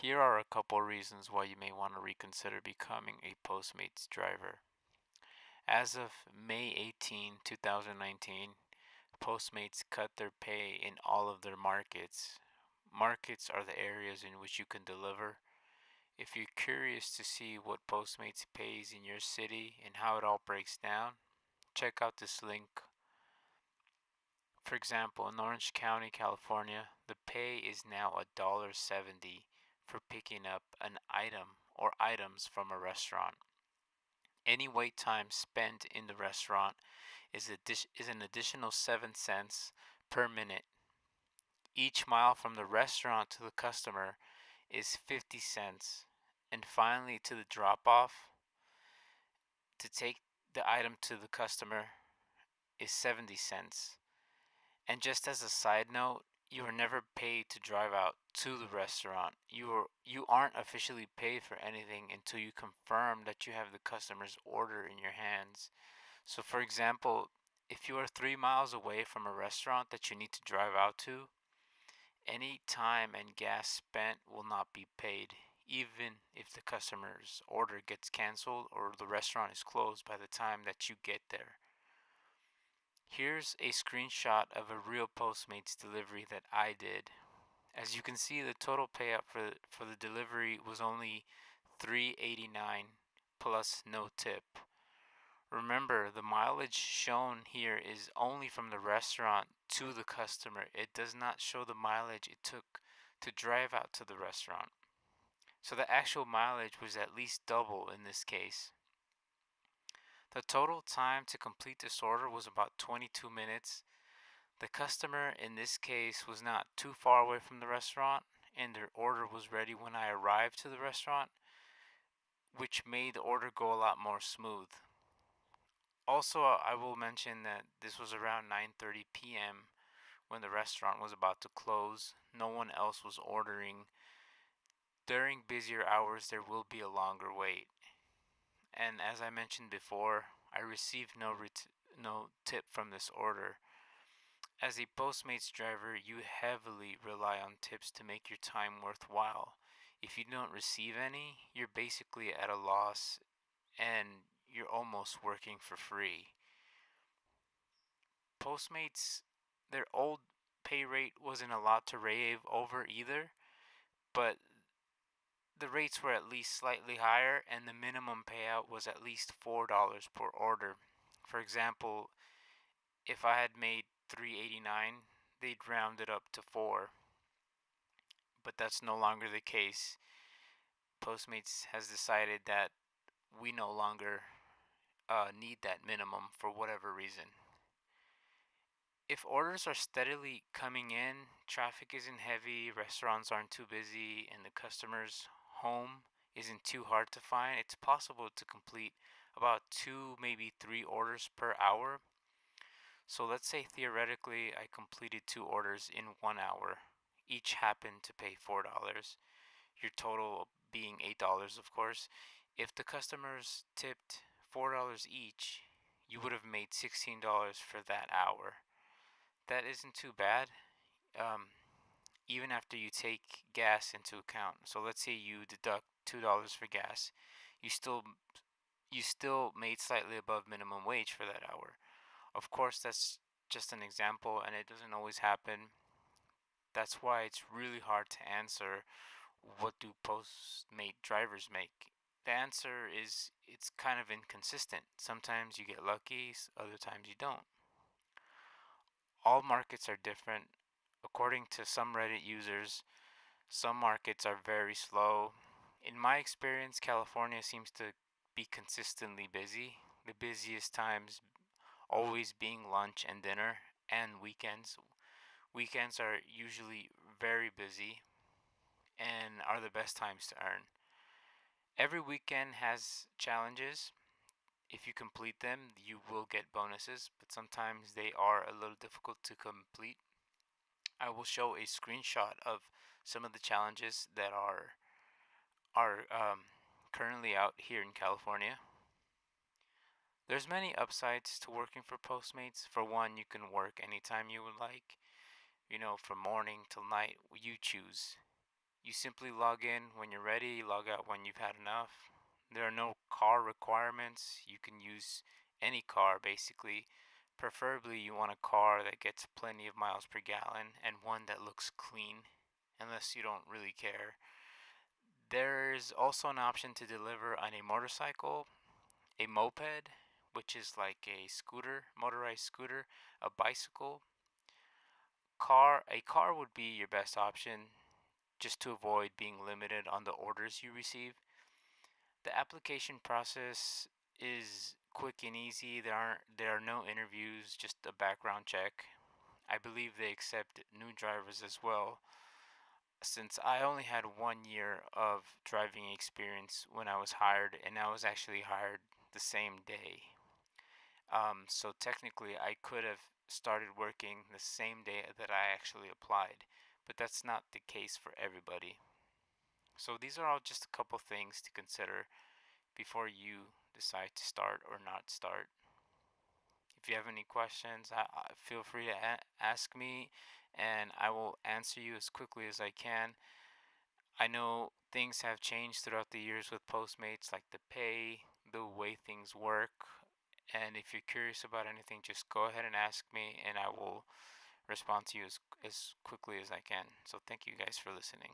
Here are a couple reasons why you may want to reconsider becoming a Postmates driver. As of May 18, 2019, Postmates cut their pay in all of their markets. Markets are the areas in which you can deliver. If you're curious to see what Postmates pays in your city and how it all breaks down, check out this link. For example, in Orange County, California, the pay is now $1.70 for picking up an item or items from a restaurant. Any wait time spent in the restaurant is an additional 7 cents per minute. Each mile from the restaurant to the customer is 50 cents. And finally, to the drop off, to take the item to the customer is 70 cents. And just as a side note, you are never paid to drive out to the restaurant. You aren't officially paid for anything until you confirm that you have the customer's order in your hands. So for example, if you are 3 miles away from a restaurant that you need to drive out to, any time and gas spent will not be paid, even if the customer's order gets canceled or the restaurant is closed by the time that you get there. Here's a screenshot of a real Postmates delivery that I did. As you can see, the total payout for the delivery was only $3.89 plus no tip. Remember, the mileage shown here is only from the restaurant to the customer. It does not show the mileage it took to drive out to the restaurant. So the actual mileage was at least double in this case. The total time to complete this order was about 22 minutes. The customer in this case was not too far away from the restaurant, and their order was ready when I arrived to the restaurant, which made the order go a lot more smooth. Also, I will mention that this was around 9:30 p.m. when the restaurant was about to close. No one else was ordering. During busier hours, there will be a longer wait. And as I mentioned before, I received no tip from this order. As a Postmates driver, you heavily rely on tips to make your time worthwhile. If you don't receive any, you're basically at a loss and you're almost working for free. Postmates, their old pay rate wasn't a lot to rave over either, but the rates were at least slightly higher and the minimum payout was at least $4 per order. For example, if I had made $3.89, they'd round it up to 4. But that's no longer the case. Postmates has decided that we no longer need that minimum for whatever reason. If orders are steadily coming in, traffic isn't heavy, restaurants aren't too busy, and the customer's home isn't too hard to find, it's possible to complete about 2, maybe 3 orders per hour. So let's say theoretically I completed 2 orders in 1 hour. Each happened to pay $4. Your total being $8, of course. If the customers tipped $4 each, you would have made $16 for that hour. That isn't too bad, um, even after you take gas into account. So let's say you deduct $2 for gas, you still you still made slightly above minimum wage for that hour. Of course, that's just an example, and it doesn't always happen. That's why it's really hard to answer what do Postmate drivers make. The answer is it's kind of inconsistent. Sometimes you get lucky, other times you don't. All markets are different. According to some Reddit users, some markets are very slow. In my experience, California seems to be consistently busy. The busiest times always being lunch and dinner and weekends. Weekends are usually very busy and are the best times to earn. Every weekend has challenges. If you complete them, you will get bonuses, but sometimes they are a little difficult to complete. I will show a screenshot of some of the challenges that are currently out here in California. There's many upsides to working for Postmates. For one, you can work anytime you would like. From morning till night, you choose. You simply log in when you're ready, log out when you've had enough. There are no car requirements. You can use any car basically. Preferably, you want a car that gets plenty of miles per gallon and one that looks clean, unless you don't really care. There's also an option to deliver on a motorcycle, a moped, which is like a scooter, motorized scooter, a bicycle. A car would be your best option just to avoid being limited on the orders you receive. The application process is quick and easy. There are no interviews, just a background check. I believe they accept new drivers as well, since I only had 1 year of driving experience when I was hired, and I was actually hired the same day. So technically, I could have started working the same day that I actually applied, but that's not the case for everybody. So these are all just a couple things to consider before you decide to start or not start. If you have any questions, feel free to ask me, and I will answer you as quickly as I can. I know things have changed throughout the years with Postmates, like the pay, the way things work. And if you're curious about anything, just go ahead and ask me, and I will respond to you as quickly as I can. So, thank you guys for listening.